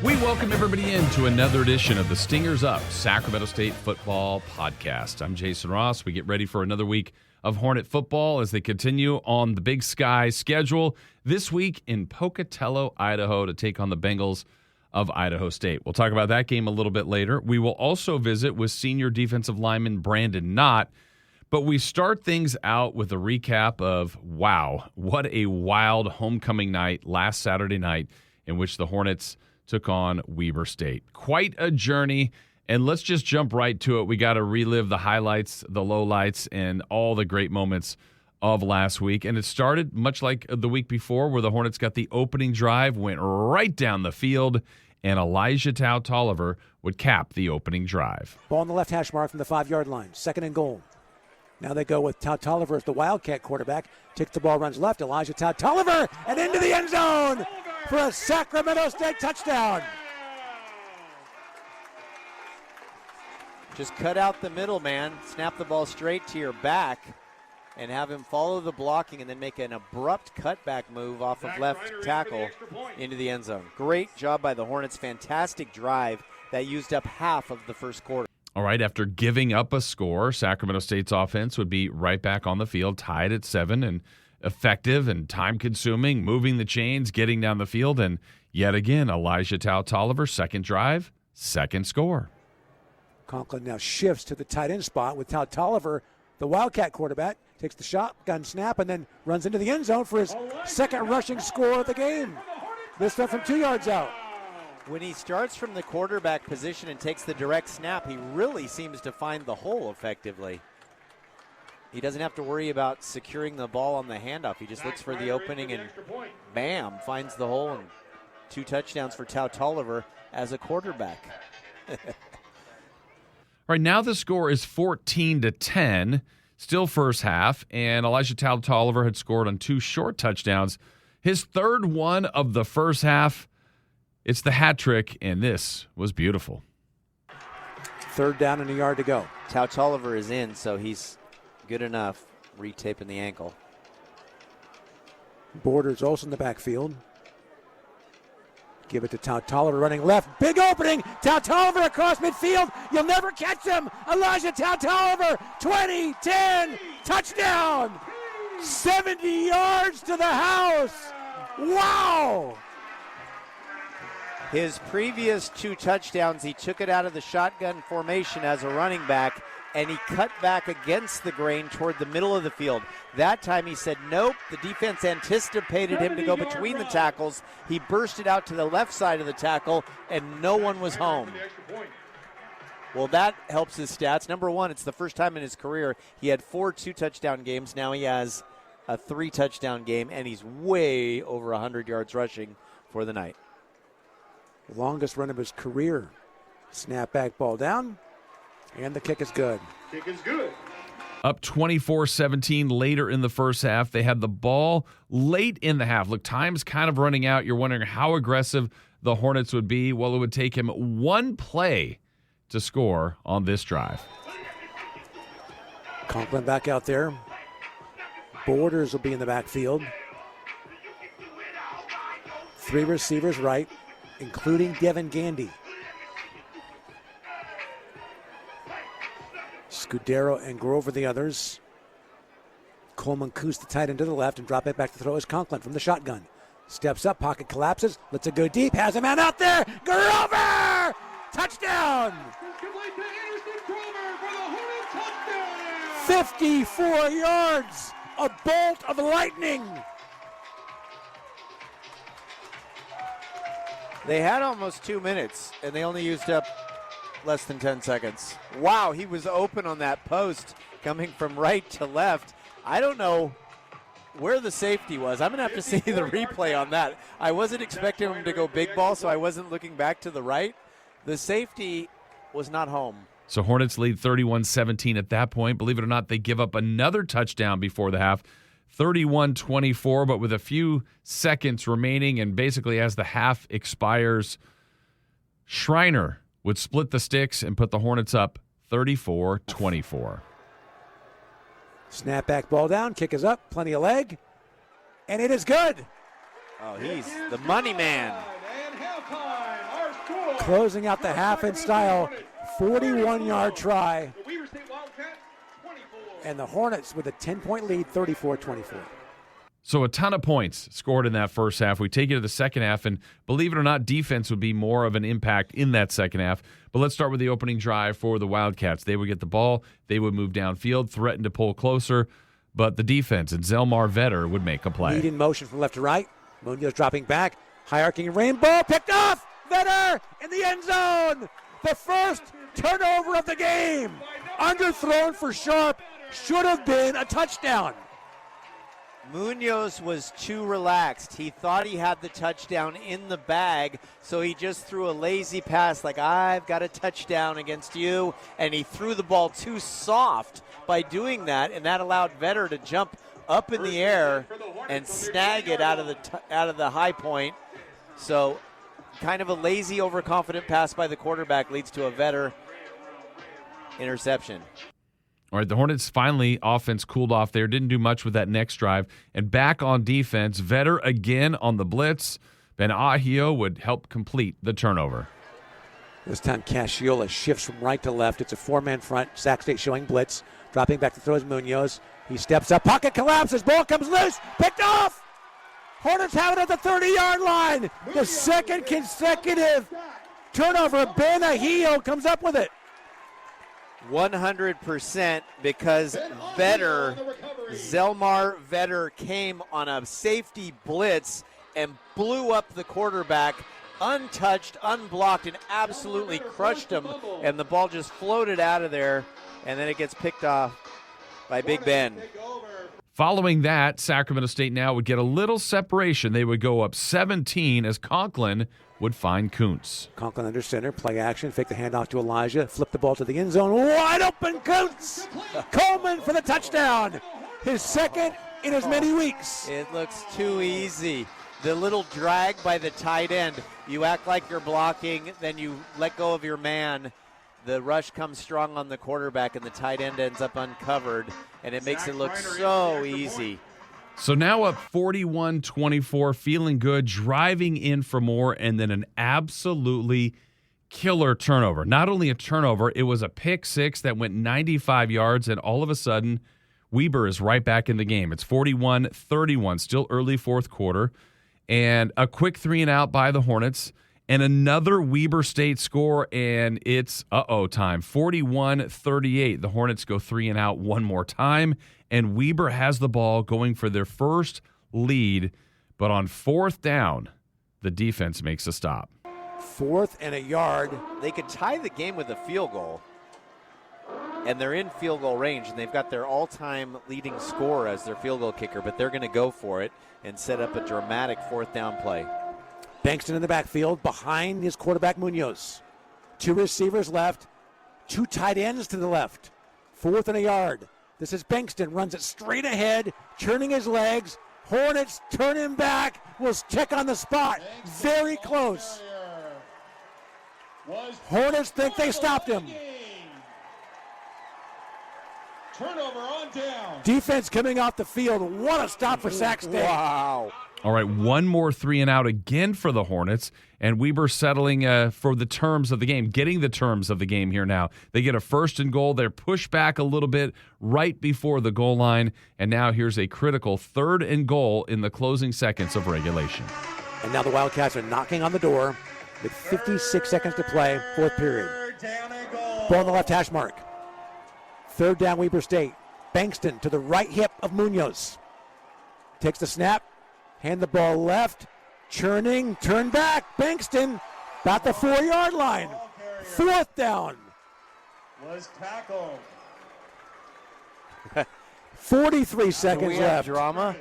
We welcome everybody into another edition of the Stingers Up Sacramento State Football Podcast. I'm Jason Ross. We get ready for another week of Hornet football as they continue on the Big Sky schedule this week in Pocatello, Idaho, to take on the Bengals of Idaho State. We'll talk about that game a little bit later. We will also visit with senior defensive lineman Brandon Knott, but we start things out with a recap of, wow, what a wild homecoming night last Saturday night in which the Hornets took on Weber State. Quite a journey, and let's just jump right to it. We got to relive the highlights, the lowlights, and all the great moments of last week. And it started much like the week before, where the Hornets got the opening drive, went right down the field, and Elijah Tolliver would cap the opening drive. Ball on the left hash mark from the 5-yard line. 2nd and goal. Now they go with Tolliver as the Wildcat quarterback. Takes the ball, runs left. Elijah Tolliver, and into the end zone for a Sacramento State touchdown. Just cut out the middle, man. Snap the ball straight to your back and have him follow the blocking and then make an abrupt cutback move off of left tackle into the end zone. Great job by the Hornets. Fantastic drive that used up half of the first quarter. All right, after giving up a score, Sacramento State's offense would be right back on the field, tied at 7, and effective and time-consuming, moving the chains, getting down the field, and yet again, Elijah Tolliver, second drive, second score. Conklin now shifts to the tight end spot with Tolliver, the Wildcat quarterback, takes the shotgun snap and then runs into the end zone for his second rushing score of the game. This one from 2 yards out. When he starts from the quarterback position and takes the direct snap, he really seems to find the hole effectively. He doesn't have to worry about securing the ball on the handoff. He just looks for the opening and bam, finds the hole, and 2 touchdowns for Tolliver as a quarterback. Right now the score is 14-10, still first half, and Elijah Tolliver had scored on 2 short touchdowns. His third one of the first half. It's the hat trick, and this was beautiful. 3rd down and a yard to go. Tolliver is in, so he's good enough, retaping the ankle. Borders also in the backfield. Give it to Tolliver running left. Big opening. Tolliver across midfield. You'll never catch him. Elijah Tolliver, 20-10, touchdown. 70 yards to the house. Wow. His previous 2 touchdowns, he took it out of the shotgun formation as a running back, and he cut back against the grain toward the middle of the field. That time he said, nope, the defense anticipated him to go between the tackles. He bursted out to the left side of the tackle, and no one was home. Well, that helps his stats. Number one, it's the first time in his career he had 4 2-touchdown games. Now he has a 3-touchdown game, and he's way over 100 yards rushing for the night. Longest run of his career. Snap back, ball down, and the kick is good. Kick is good. Up 24-17 later in the first half. They had the ball late in the half. Look, time's kind of running out. You're wondering how aggressive the Hornets would be. Well, it would take him 1 play to score on this drive. Conklin back out there. Borders will be in the backfield. 3 receivers right, including Devin Gandy. Scudero and Grover the others. Coleman Coos the tight end to the left and drop it back to throw is Conklin from the shotgun. Steps up, pocket collapses, lets it go deep, has a man out there. Grover! Touchdown! 54 yards, a bolt of lightning. They had almost 2 minutes, and they only used up less than 10 seconds. Wow, he was open on that post coming from right to left. I don't know where the safety was. I'm going to have to see the replay on that. I wasn't expecting him to go big ball, so I wasn't looking back to the right. The safety was not home. So Hornets lead 31-17 at that point. Believe it or not, they give up another touchdown before the half. 31-24, but with a few seconds remaining, and basically as the half expires, Schreiner would split the sticks and put the Hornets up 34-24. Snap back, ball down, kick is up, plenty of leg, and it is good. Oh, he's the money man. And halftime, our closing out the half in style, 41-yard try. And the Hornets with a 10-point lead, 34-24. So a ton of points scored in that first half. We take it to the second half, and believe it or not, defense would be more of an impact in that second half. But let's start with the opening drive for the Wildcats. They would get the ball. They would move downfield, threaten to pull closer. But the defense and Zelmar Vetter would make a play. Lead in motion from left to right. Munoz dropping back. High arcing rainbow. Picked off. Vetter in the end zone. The first turnover of the game. Underthrown for Sharp. Should have been a touchdown. Munoz was too relaxed. He thought he had the touchdown in the bag, so he just threw a lazy pass like, I've got a touchdown against you, and he threw the ball too soft by doing that, and that allowed Vetter to jump up in the air and snag it out of the high point. So kind of a lazy, overconfident pass by the quarterback leads to a Vetter interception. All right, the Hornets finally, offense cooled off there, didn't do much with that next drive. And back on defense, Vetter again on the blitz. Ben Ahio would help complete the turnover. This time Casciola shifts from right to left. It's a four-man front. Sac State showing blitz. Dropping back to throws Munoz. He steps up. Pocket collapses. Ball comes loose. Picked off. Hornets have it at the 30-yard line. The second consecutive turnover. Ben Ahio comes up with it. 100% because Zelmar Vetter came on a safety blitz and blew up the quarterback, untouched, unblocked, and absolutely crushed him. And the ball just floated out of there, and then it gets picked off by Big Ben. Following that, Sacramento State now would get a little separation. They would go up 17 as Conklin would find Kuntz. Conklin under center, play action, fake the handoff to Elijah, flip the ball to the end zone, wide open Kuntz! Coleman for the touchdown, his second in as many weeks. It looks too easy. The little drag by the tight end. You act like you're blocking, then you let go of your man. The rush comes strong on the quarterback, and the tight end ends up uncovered, and it makes it look so easy. So now up 41-24, feeling good, driving in for more, and then an absolutely killer turnover. Not only a turnover, it was a pick six that went 95 yards, and all of a sudden, Weber is right back in the game. It's 41-31, still early fourth quarter, and a quick 3-and-out by the Hornets, and another Weber State score, and it's time. 41-38. The Hornets go 3-and-out one more time, and Weber has the ball going for their first lead. But on fourth down, the defense makes a stop. Fourth and a yard. They could tie the game with a field goal, and they're in field goal range, and they've got their all-time leading scorer as their field goal kicker, but they're going to go for it and set up a dramatic fourth down play. Bankston in the backfield behind his quarterback Munoz. Two receivers left, two tight ends to the left. Fourth and a yard. This is Bankston, runs it straight ahead, turning his legs. Hornets turn him back. We'll check on the spot. Very close. Hornets think they stopped him. Turnover on down. Defense coming off the field. What a stop for Sac State. Wow. All right, one more 3-and-out again for the Hornets, and Weber settling for the terms of the game, getting the terms of the game here now. They get a first and goal. They're pushed back a little bit right before the goal line, and now here's a critical third and goal in the closing seconds of regulation. And now the Wildcats are knocking on the door with 56 seconds to play, fourth period. Ball on the left hash mark. Third down, Weber State. Bankston to the right hip of Munoz. Takes the snap. Hand the ball left, churning, turn back, Bankston, about the 4-yard line. Fourth down. Was tackled. 43 seconds We have left. drama.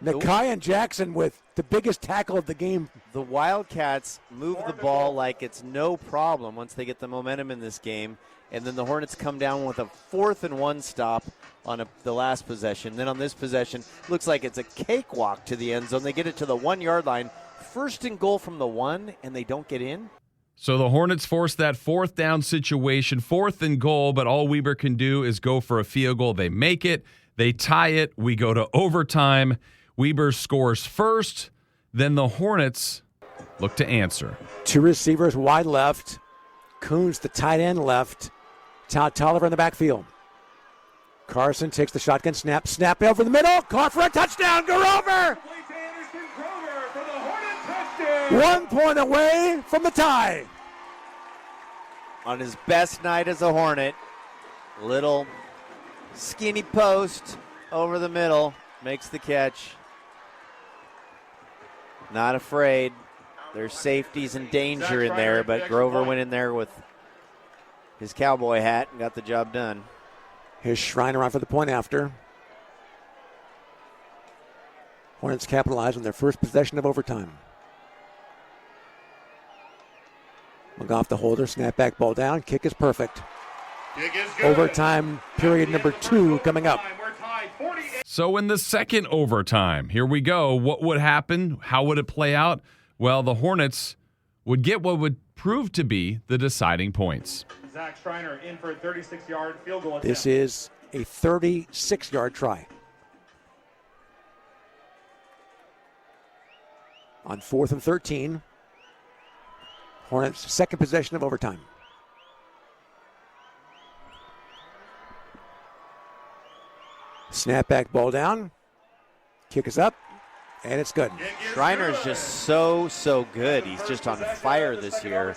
Nakai and Jackson with the biggest tackle of the game. The Wildcats move the ball like it's no problem once they get the momentum in this game, and then the Hornets come down with a 4th and 1 stop on the last possession. Then on this possession, looks like it's a cakewalk to the end zone. They get it to the 1-yard line. First and goal from the 1, and they don't get in. So the Hornets force that fourth down situation, fourth and goal, but all Weber can do is go for a field goal. They make it. They tie it. We go to overtime. Weber scores first. Then the Hornets look to answer. 2 receivers wide left. Coons, the tight end, left. Tolliver in the backfield. Carson takes the shotgun snap. Snap over the middle. Caught for a touchdown. Grover! 1 point away from the tie. On his best night as a Hornet, little skinny post over the middle. Makes the catch. Not afraid. There's safeties and danger in there, but Grover went in there with his cowboy hat and got the job done. Here's Schreiner on for the point after. Hornets capitalize on their first possession of overtime. McGough the holder, snap back, ball down, kick is perfect. Overtime period number 2 coming up. So in the second overtime, here we go. What would happen? How would it play out? Well, the Hornets would get what would prove to be the deciding points. Zach Schreiner in for a 36-yard field goal attempt. This is a 36-yard try. On 4th and 13, Hornets' second possession of overtime. Snap back, ball down. Kick is up, and it's good. Schreiner is just so good. He's just on fire this year,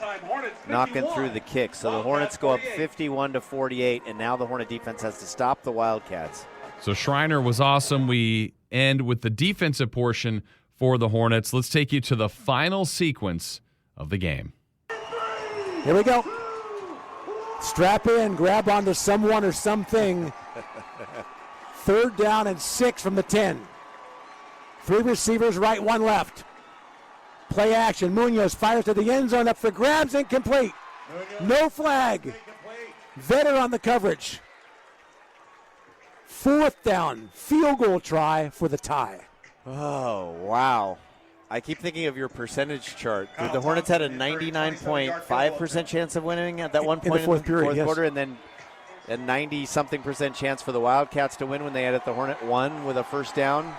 knocking through the kick. So the Hornets go up 51-48, and now the Hornet defense has to stop the Wildcats. So Schreiner was awesome. We end with the defensive portion for the Hornets. Let's take you to the final sequence of the game. Here we go. Strap in, grab onto someone or something. 3rd down and 6 from the 10. 3 receivers, right, 1 left. Play action. Munoz fires to the end zone, up for grabs, incomplete. No flag. Vetter on the coverage. 4th down, field goal try for the tie. Oh, wow. I keep thinking of your percentage chart. The Hornets had a 99.5% chance of winning at that one point in the fourth quarter, and then a 90-something% chance for the Wildcats to win when they had it. The Hornet won with a first down,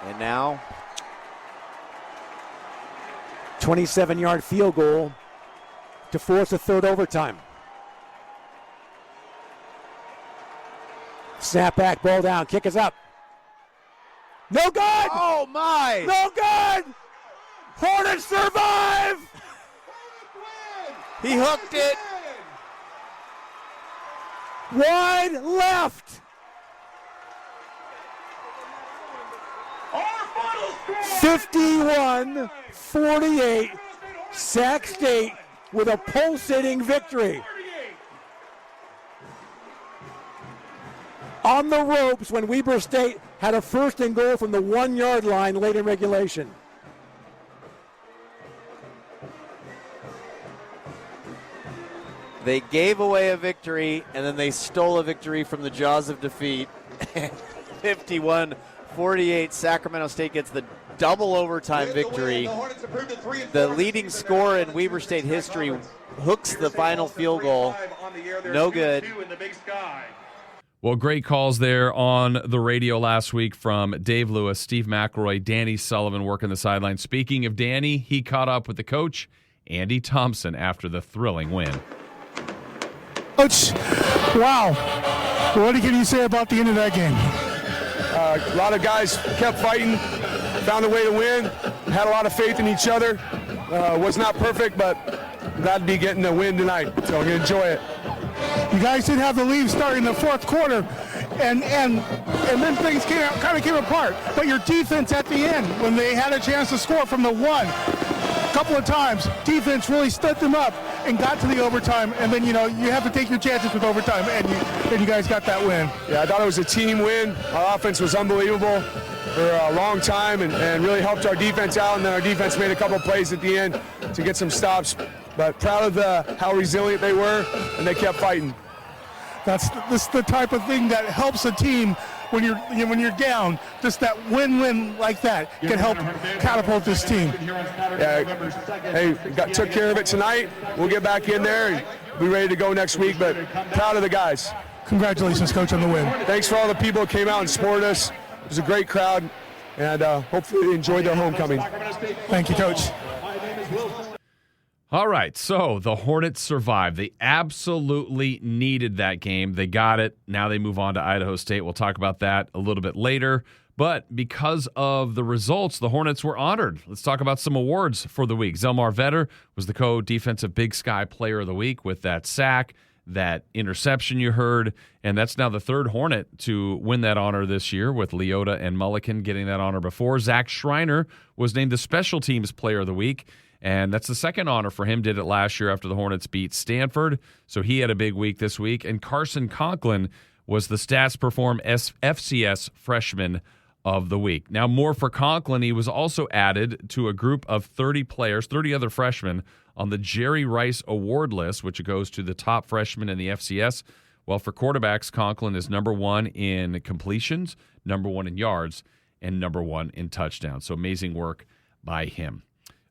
and now 27-yard field goal to force a 3rd overtime. Snap back, ball down, kick is up. No good! Oh, my! No good! Hornets survive! He hooked it. Wide left. 51-48. Sac State with a pulsating victory. On the ropes when Weber State had a 1st and goal from the 1-yard line late in regulation. They gave away a victory, and then they stole a victory from the jaws of defeat. 51-48, Sacramento State gets the double overtime victory. The leading scorer in Weber State history hooks the final field goal. No good. Well, great calls there on the radio last week from Dave Lewis, Steve McElroy, Danny Sullivan working the sideline. Speaking of Danny, he caught up with the coach, Andy Thompson, after the thrilling win. Coach, wow. What can you say about the end of that game? A lot of guys kept fighting, found a way to win, had a lot of faith in each other. Was not perfect, but glad to be getting a win tonight, so I'm going to enjoy it. You guys did have the lead starting the 4th quarter, and then things kind of came apart. But your defense at the end, when they had a chance to score from the 1, a couple of times, defense really stood them up and got to the overtime. And then, you have to take your chances with overtime, and you guys got that win. Yeah, I thought it was a team win. Our offense was unbelievable for a long time and really helped our defense out. And then our defense made a couple plays at the end to get some stops. But proud of how resilient they were, and they kept fighting. This is the type of thing that helps a team when you're down. Just that win-win like that can help catapult this team. Yeah, hey, took care of it tonight. We'll get back in there and be ready to go next week. But proud of the guys. Congratulations, Coach, on the win. Thanks for all the people who came out and supported us. It was a great crowd, and hopefully they enjoyed their homecoming. Thank you, Coach. All right, so the Hornets survived. They absolutely needed that game. They got it. Now they move on to Idaho State. We'll talk about that a little bit later. But because of the results, the Hornets were honored. Let's talk about some awards for the week. Zelmar Vetter was the co-defensive Big Sky Player of the Week with that sack, that interception you heard, and that's now the third Hornet to win that honor this year, with Leota and Mulliken getting that honor before. Zach Schreiner was named the Special Teams Player of the Week, and that's the second honor for him. Did it last year after the Hornets beat Stanford, so he had a big week this week. And Carson Conklin was the Stats Perform FCS Freshman of the Week. Now, more for Conklin. He was also added to a group of 30 players, 30 other freshmen, on the Jerry Rice Award list, which goes to the top freshmen in the FCS. Well, for quarterbacks, Conklin is number 1 in completions, number 1 in yards, and number 1 in touchdowns. So amazing work by him.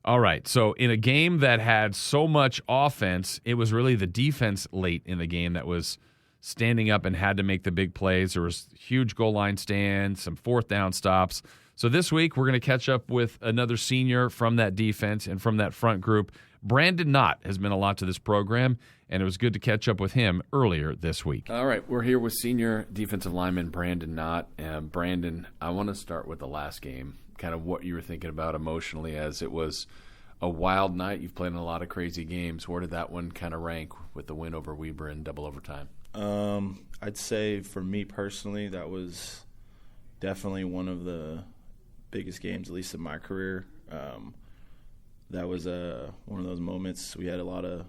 All right, so in a game that had so much offense, it was really the defense late in the game that was standing up and had to make the big plays. There was huge goal line stands, some fourth down stops. So this week, we're going to catch up with another senior from that defense and from that front group. Brandon Knott has been a lot to this program, and it was good to catch up with him earlier this week. All right, we're here with senior defensive lineman Brandon Knott. Brandon, I want to start with the last game, kind of what you were thinking about emotionally, as it was a wild night. You've played in a lot of crazy games. Where did that one kind of rank with the win over Weber in double overtime? I'd say for me personally, that was definitely one of the biggest games, at least in my career. That was one of those moments. We had a lot of,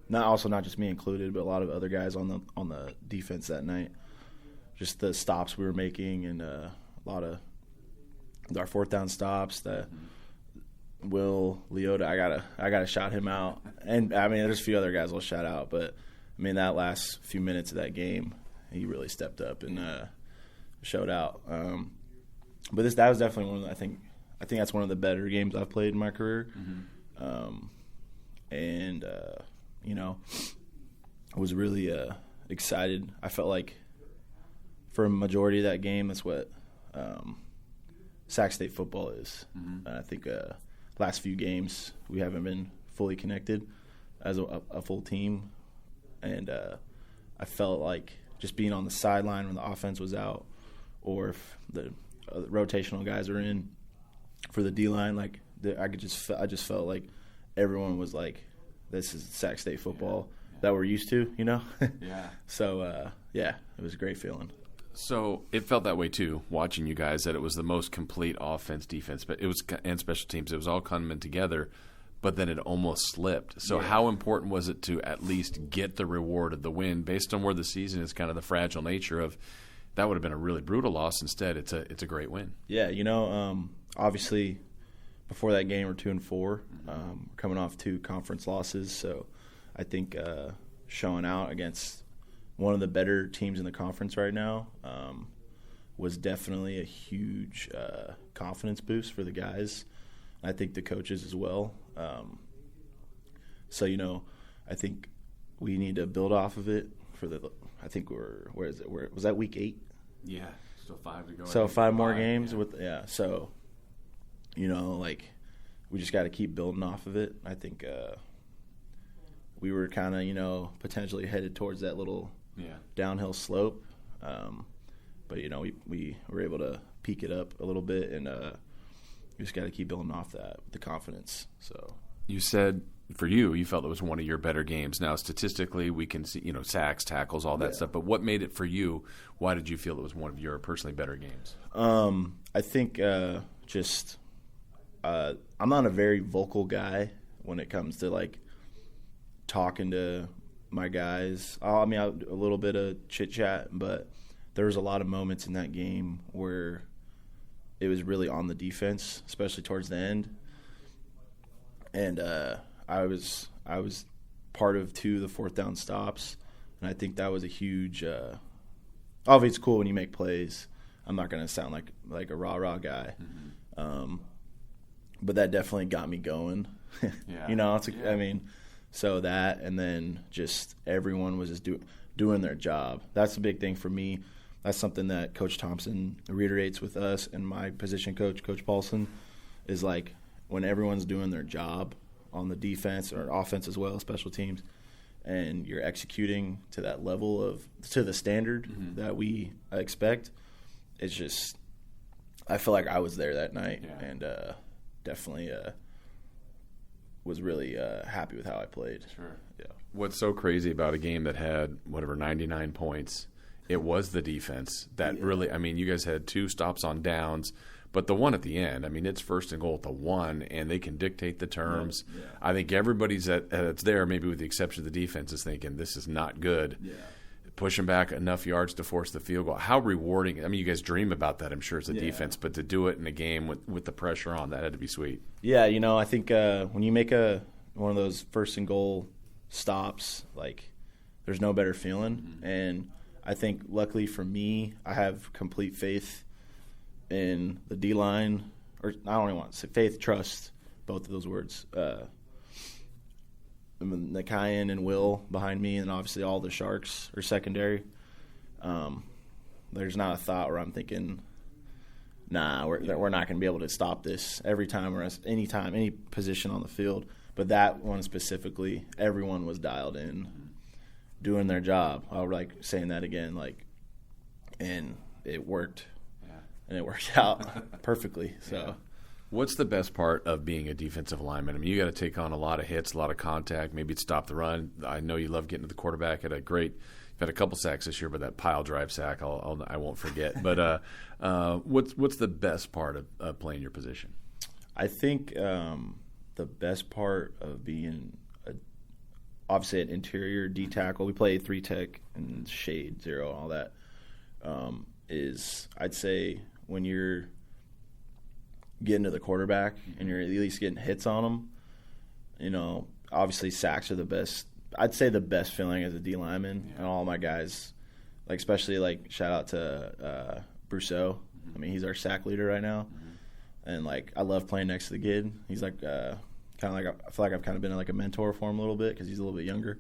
not just me included, but a lot of other guys on the defense that night. Just the stops we were making, and a lot of our fourth down stops. That Will Leota, I gotta shout him out, and I mean there's a few other guys I'll shout out, but I mean that last few minutes of that game, he really stepped up and showed out. But that was definitely one of the, I think that's one of the better games I've played in my career. And you know, I was really excited. I felt like for a majority of that game, that's what Sac State football is. I think last few games we haven't been fully connected as a full team, and I felt like just being on the sideline when the offense was out, or if the rotational guys are in for the D-line, like I just felt like everyone was like, this is Sac State football that we're used to, you know? So, it was a great feeling. So it felt that way too, watching you guys, that it was the most complete offense, defense, but it was, and special teams. It was all coming together, but then it almost slipped. So how important was it to at least get the reward of the win, based on where the season is, kind of the fragile nature of that would have been a really brutal loss. Instead, it's a great win. Yeah, you know, obviously before that game we're 2-4, coming off 2 conference losses. So I think showing out against one of the better teams in the conference right now was definitely a huge confidence boost for the guys. I think the coaches as well. So, you know, I think we need to build off of it I think was that week 8? Yeah, still 5 to go. So 5 more games so, you know, like we just got to keep building off of it. I think we were kind of, you know, potentially headed towards that little downhill slope. But, you know, we were able to peak it up a little bit, and we just got to keep building off that, the confidence. So you said for you felt it was one of your better games. Now, statistically, we can see, you know, sacks, tackles, all that stuff. But what made it for you? Why did you feel it was one of your personally better games? I think I'm not a very vocal guy when it comes to, like, talking to my guys. I mean, a little bit of chit-chat, but there was a lot of moments in that game where it was really on the defense, especially towards the end. And I was part of 2 of the fourth down stops, and I think that was a huge obviously it's cool when you make plays. I'm not going to sound like a rah-rah guy. But that definitely got me going. You know, I mean, so that, and then just everyone was just doing their job. That's the big thing for me. That's something that Coach Thompson reiterates with us, and my position coach, Coach Paulson, is like when everyone's doing their job, on the defense or offense as well, special teams, and you're executing to that level to the standard that we expect, it's just, I feel like I was there that night and definitely was really happy with how I played. Sure. Yeah. What's so crazy about a game that had, 99 points, it was the defense that really, I mean, you guys had 2 stops on downs, but the one at the end, I mean, it's first and goal at the 1, and they can dictate the terms. Yeah. I think everybody's that's there, maybe with the exception of the defense, is thinking this is not good. Yeah. Pushing back enough yards to force the field goal. How rewarding. I mean, you guys dream about that, I'm sure, as a defense, but to do it in a game with the pressure on, that had to be sweet. Yeah, I think when you make one of those first and goal stops, like, there's no better feeling. And I think, luckily for me, I have complete faith in the D-line, or I don't even want to say faith, trust, both of those words. Nakayan and Will behind me, and obviously all the Sharks are secondary. There's not a thought where I'm thinking, we're not going to be able to stop this every time or any position on the field. But that one specifically, everyone was dialed in, doing their job. I would like saying that again, and it worked. And it worked out perfectly. So, what's the best part of being a defensive lineman? I mean, you got to take on a lot of hits, a lot of contact. Maybe it's stop the run. I know you love getting to the quarterback. You've had a couple sacks this year, but that pile drive sack, I won't forget. But what's the best part of playing your position? I think the best part of being obviously an interior D tackle. We play 3 tech and shade 0 and all that. Is I'd say when you're getting to the quarterback and you're at least getting hits on them, obviously sacks are the best. I'd say the best feeling as a D lineman, and all my guys, especially shout out to Brousseau. I mean, he's our sack leader right now, and I love playing next to the kid. He's I feel like I've kind of been a mentor for him a little bit because he's a little bit younger,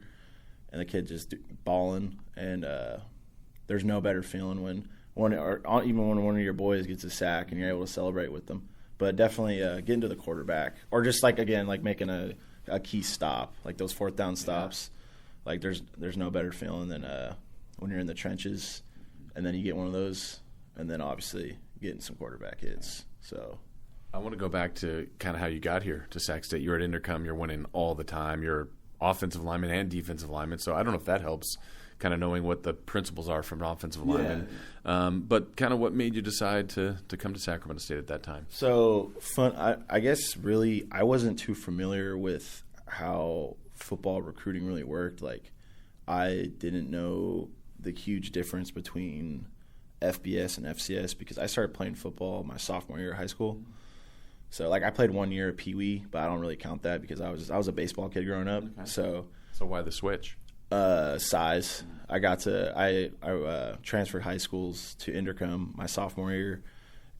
and the kid just balling. And there's no better feeling when even when one of your boys gets a sack and you're able to celebrate with them. But definitely getting to the quarterback, or just making a key stop, those 4th down stops. There's no better feeling than when you're in the trenches and then you get one of those, and then obviously getting some quarterback hits. So I want to go back to kind of how you got here to Sac State. You're at Intercom. You're winning all the time. You're offensive lineman and defensive lineman. So I don't know if that helps, kind of knowing what the principles are from an offensive lineman. But kind of what made you decide to come to Sacramento State at that time? So I guess really I wasn't too familiar with how football recruiting really worked. I didn't know the huge difference between FBS and FCS because I started playing football my sophomore year of high school. So I played 1 year of Pee Wee, but I don't really count that because I was a baseball kid growing up. Okay. So why the switch? Size. I transferred high schools to Intercom my sophomore year,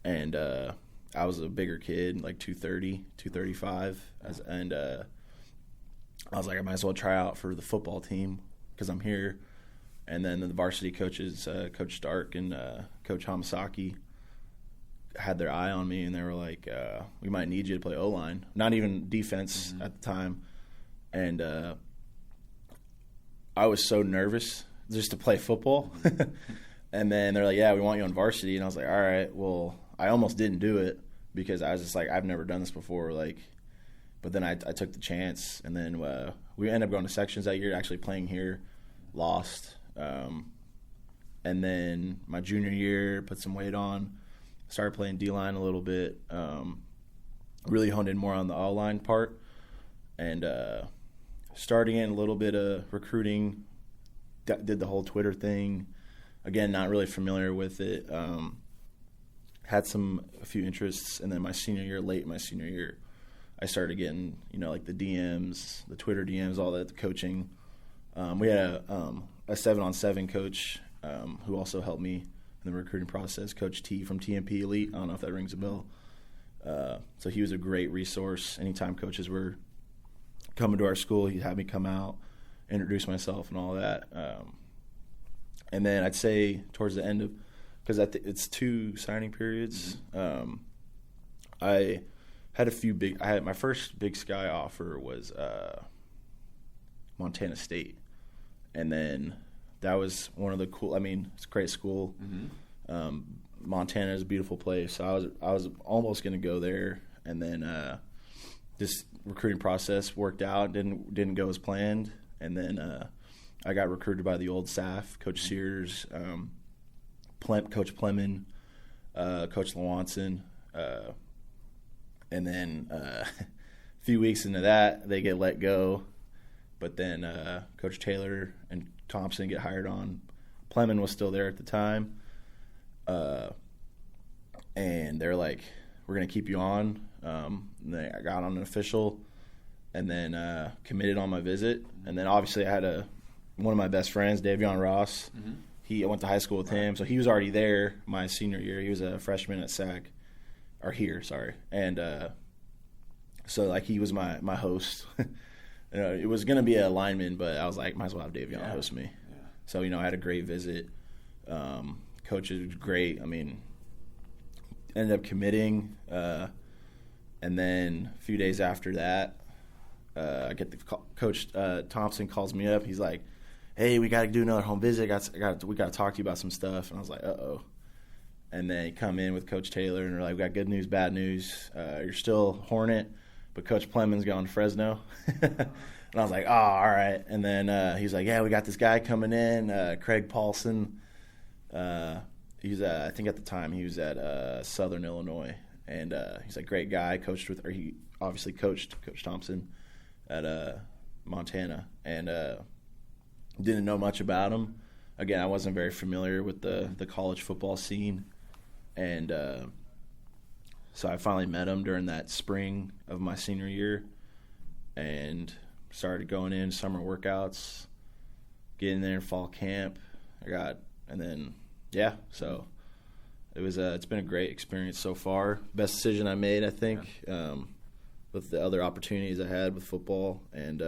and I was a bigger kid, 230, 235, and I was like, I might as well try out for the football team because I'm here. And then the varsity coaches, Coach Stark and Coach Hamasaki, had their eye on me, and they were like, we might need you to play O-line, not even defense at the time. And I was so nervous just to play football. And then they're like, yeah, we want you on varsity. And I was like, all right, well, I almost didn't do it because I was just I've never done this before. But then I took the chance. And then we ended up going to sections that year, actually playing here, lost. And then my junior year, put some weight on, started playing D-line a little bit, really honed in more on the O-line part. And starting in a little bit of recruiting, did the whole Twitter thing. Again, not really familiar with it. Had a few interests, and then late in my senior year, I started getting, the DMs, the Twitter DMs, all that, the coaching. We had a 7-on-7 coach who also helped me in the recruiting process, Coach T from TMP Elite. I don't know if that rings a bell. So he was a great resource. Anytime coaches were coming to our school, he'd have me come out, introduce myself and all that. And then I'd say towards the end of, because it's 2 signing periods, I had a few big. I had my first Big Sky offer was Montana State, and then that was one of the cool. I mean, it's a great school. Mm-hmm. Montana is a beautiful place. So I was almost going to go there, and then this recruiting process worked out. Didn't go as planned, and then I got recruited by the old staff, Coach Sears, Coach Plemon, Coach Lewanson. And then a few weeks into that, they get let go. But then Coach Taylor and Thompson get hired on. Plemon was still there at the time. And they're like, we're going to keep you on. And I got on an official and then committed on my visit. And then obviously I had one of my best friends, Davion Ross. Mm-hmm. I went to high school with him. So he was already there my senior year. He was a freshman at Sac. Or here, sorry. And so, like, he was my host. It was going to be a lineman, but I was like, might as well have Davion host me. Yeah. So, I had a great visit. Coach is great. I mean, ended up committing. And then a few days after that, I get the call. Coach Thompson calls me up. He's like, hey, we got to do another home visit. We got to talk to you about some stuff. And I was like, uh-oh. And then come in with Coach Taylor, and they're like, we got good news, bad news. You're still Hornet, but Coach Plemon's going to Fresno. And I was like, oh, all right. And then he's like, yeah, we got this guy coming in, Craig Paulson. He's I think at the time he was at Southern Illinois. And he's a great guy. He obviously coached Coach Thompson at Montana. And didn't know much about him. Again, I wasn't very familiar with the college football scene. And so I finally met him during that spring of my senior year and started going in summer workouts, getting there in fall camp. So it's been a great experience so far. Best decision I made, I think, with the other opportunities I had with football, and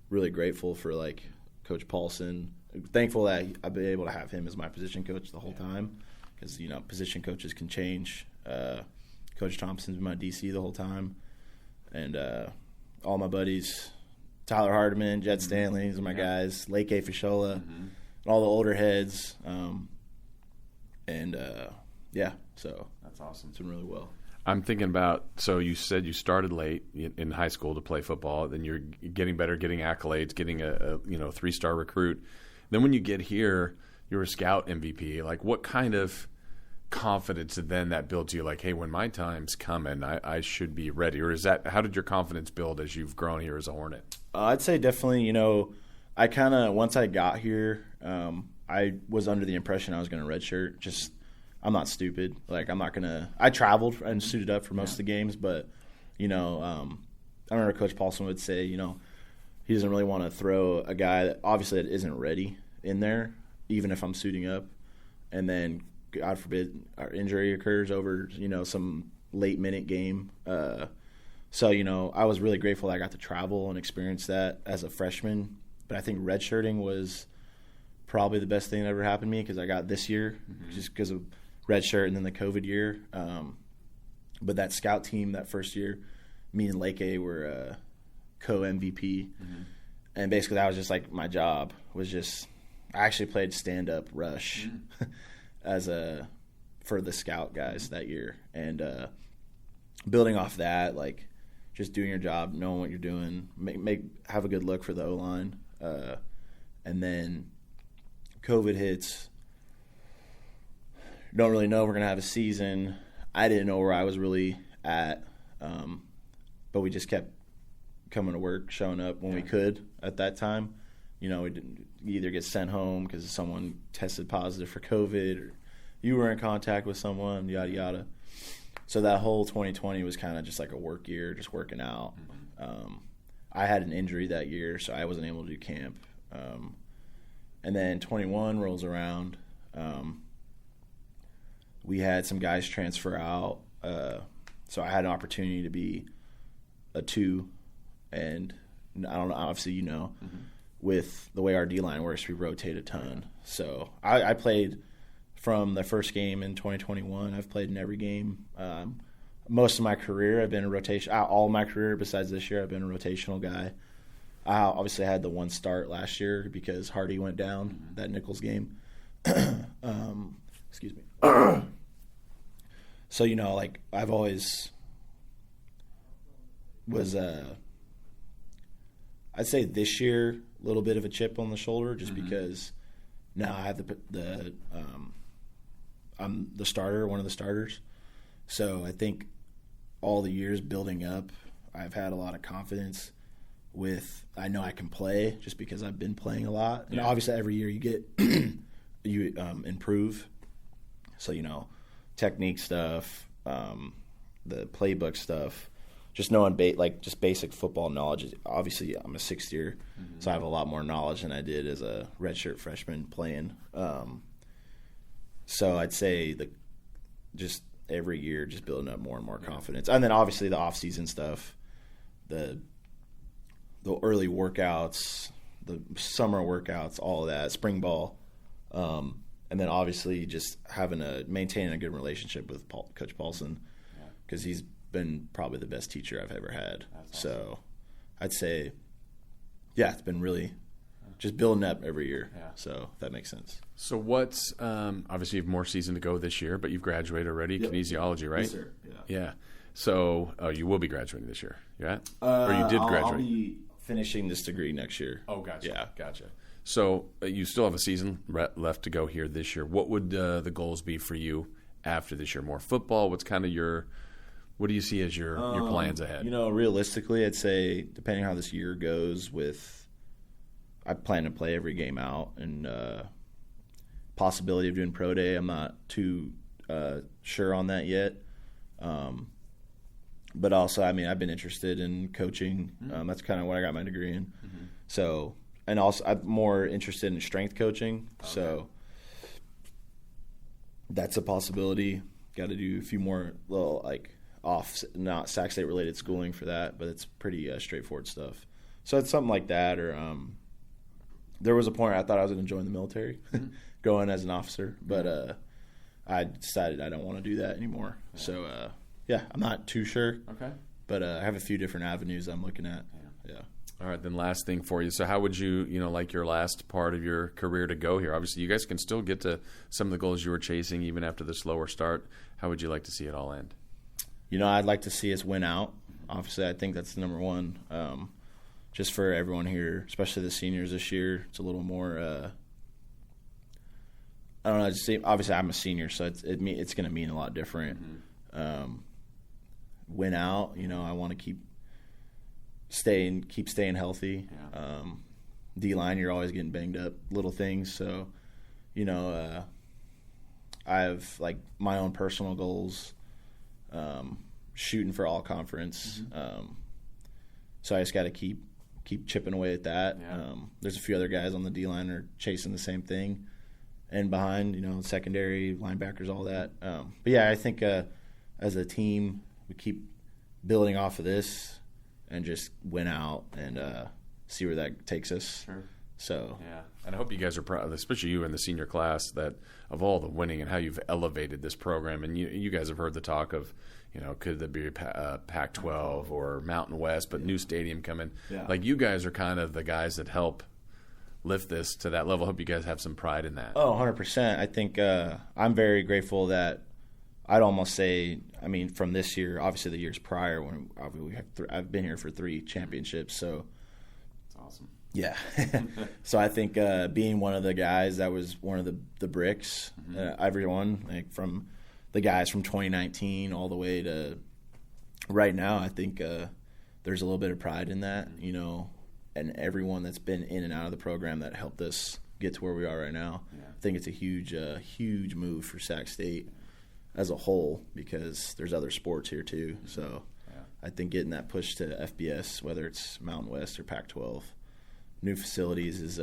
really grateful for, like, Coach Paulson. Thankful that I've been able to have him as my position coach the whole time. Because, position coaches can change. Coach Thompson's been my DC the whole time. And all my buddies, Tyler Hardiman, Jed Stanley, these are my guys, Lake A. Fishola, and all the older heads. So that's awesome. It's been really well. I'm thinking about, so you said you started late in high school to play football, then you're getting better, getting accolades, getting a 3-star recruit. Then when you get here, you're a scout MVP. Like, what kind of confidence then that builds you? Like, hey, when my time's coming, I should be ready. Or how did your confidence build as you've grown here as a Hornet? I'd say definitely, I kind of, once I got here, I was under the impression I was going to redshirt. Just, I'm not stupid. Like, I'm not going to – I traveled and suited up for most of the games, but, I remember Coach Paulson would say, he doesn't really want to throw a guy that obviously that isn't ready in there, even if I'm suiting up, and then God forbid our injury occurs over some late minute game. So I was really grateful that I got to travel and experience that as a freshman. But I think redshirting was probably the best thing that ever happened to me because I got this year just because of redshirt and then the COVID year. But that scout team that first year, me and Lake A were co-MVP, and basically that was just like my job was just. I actually played stand-up rush for the scout guys that year, and building off that, like just doing your job, knowing what you're doing, have a good look for the O-line, and then COVID hits. Don't really know if we're gonna have a season. I didn't know where I was really at, but we just kept coming to work, showing up when we could at that time. We didn't either get sent home because someone tested positive for COVID or you were in contact with someone, yada, yada. So that whole 2020 was kind of just like a work year, just working out. I had an injury that year, so I wasn't able to do camp. And then 21 rolls around. We had some guys transfer out. So I had an opportunity to be a 2. And I don't know, obviously with the way our D-line works, we rotate a ton. So I played from the first game in 2021. I've played in every game. most of my career I've been a rotation. All my career besides this year, I've been a rotational guy. I obviously had the one start last year because Hardy went down that Nichols game. Excuse me. So, you know, like I've always was, I'd say this year, a little bit of a chip on the shoulder just because now I have I'm the starter, one of the starters. So I think all the years building up, I've had a lot of confidence I know I can play just because I've been playing a lot. And obviously every year you get, you improve. So, you know, technique stuff, the playbook stuff, just knowing just basic football knowledge. Obviously, I'm a sixth year, so I have a lot more knowledge than I did as a redshirt freshman playing. So I'd say just every year, just building up more and more confidence, and then obviously the off-season stuff, the early workouts, the summer workouts, all of that, spring ball. And then obviously just maintaining a good relationship with Coach Paulson because he's been probably the best teacher I've ever had. Awesome. So I'd say, it's been really just building up every year. Yeah. So if that makes sense. So what's obviously you have more season to go this year, but you've graduated already, kinesiology, right? Yes, sir. Yeah. So you will be graduating this year, yeah? Or you did graduate? I'll be finishing this degree next year. Oh, gotcha. Yeah. Gotcha. So you still have a season left to go here this year. What would the goals be for you after this year? More football? What's kind of what do you see as your plans ahead? You know, realistically, I'd say depending on how this year goes I plan to play every game out and possibility of doing pro day. I'm not too sure on that yet. But also, I mean, I've been interested in coaching. That's kind of what I got my degree in. So, and also I'm more interested in strength coaching. Okay. So that's a possibility. Got to do a few more little not Sac State related schooling for that, but it's pretty straightforward stuff. So it's something like that. Or there was a point I thought I was going to join the military, going as an officer, but I decided I don't want to do that anymore. Yeah. So I'm not too sure. Okay. But I have a few different avenues I'm looking at. Yeah. All right, then last thing for you. So how would you like your last part of your career to go here? Obviously, you guys can still get to some of the goals you were chasing even after the slower start. How would you like to see it all end? You know, I'd like to see us win out. Obviously, I think that's number one. Just for everyone here, especially the seniors this year, it's a little more I don't know. Obviously, I'm a senior, so it's going to mean a lot different. Win out, you know, I want to keep staying healthy. Yeah. D-line, you're always getting banged up, little things. So, you know, I have my own personal goals, shooting for all conference. So I just got to keep chipping away at that. Yeah. There's a few other guys on the D-line are chasing the same thing, and behind, you know, secondary, linebackers, all that. But yeah, I think as a team, we keep building off of this and just win out and see where that takes us. Sure. So yeah, and I hope you guys are proud, especially you in the senior class, that of all the winning and how you've elevated this program. And you guys have heard the talk of, you know, could there be a Pac-12 or Mountain West, but new stadium coming. Yeah. Like, you guys are kind of the guys that help lift this to that level. I hope you guys have some pride in that. Oh, 100%. I think I'm very grateful that I'd almost say, I mean, from this year, obviously the years prior, when I've been here for 3 championships, so that's awesome. Yeah. So I think being one of the guys that was one of the bricks, everyone, from the guys from 2019 all the way to right now, I think there's a little bit of pride in that, you know, and everyone that's been in and out of the program that helped us get to where we are right now. Yeah. I think it's a huge move for Sac State as a whole, because there's other sports here too. So I think getting that push to FBS, whether it's Mountain West or Pac-12, new facilities is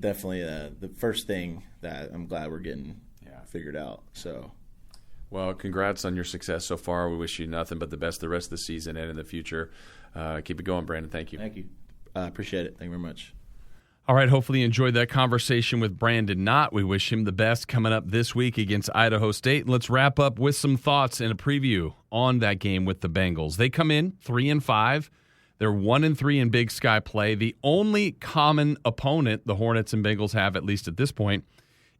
definitely the first thing that I'm glad we're getting figured out. So, well, congrats on your success so far. We wish you nothing but the best the rest of the season and in the future. Keep it going, Brandon. Thank you. Thank you. Appreciate it. Thank you very much. All right, hopefully you enjoyed that conversation with Brandon Knott. We wish him the best coming up this week against Idaho State. Let's wrap up with some thoughts and a preview on that game with the Bengals. They come in 3-5. They're 1-3 in Big Sky play. The only common opponent the Hornets and Bengals have, at least at this point,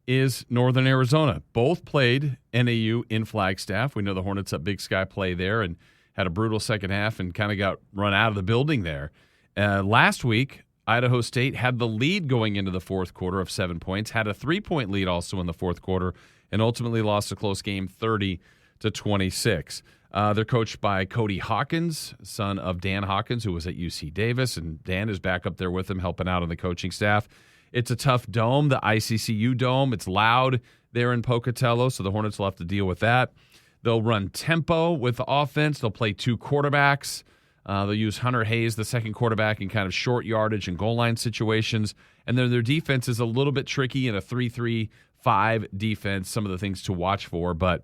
is Northern Arizona. Both played NAU in Flagstaff. We know the Hornets at Big Sky play there and had a brutal second half and kind of got run out of the building there. Last week, Idaho State had the lead going into the fourth quarter of 7 points, had a 3-point lead also in the fourth quarter, and ultimately lost a close game 30-26. They're coached by Cody Hawkins, son of Dan Hawkins, who was at UC Davis, and Dan is back up there with him, helping out on the coaching staff. It's a tough dome, the ICCU dome. It's loud there in Pocatello, so the Hornets will have to deal with that. They'll run tempo with the offense. They'll play two quarterbacks. They'll use Hunter Hayes, the second quarterback, in kind of short yardage and goal line situations. And then their defense is a little bit tricky in a 3-3-5 defense, some of the things to watch for, but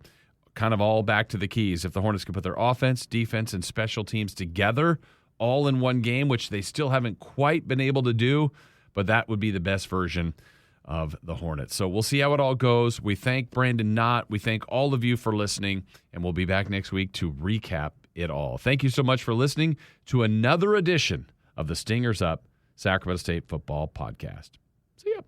kind of all back to the keys. If the Hornets can put their offense, defense, and special teams together all in one game, which they still haven't quite been able to do, but that would be the best version of the Hornets. So we'll see how it all goes. We thank Brandon Knott. We thank all of you for listening, and we'll be back next week to recap it all. Thank you so much for listening to another edition of the Stingers Up Sacramento State Football Podcast. See ya.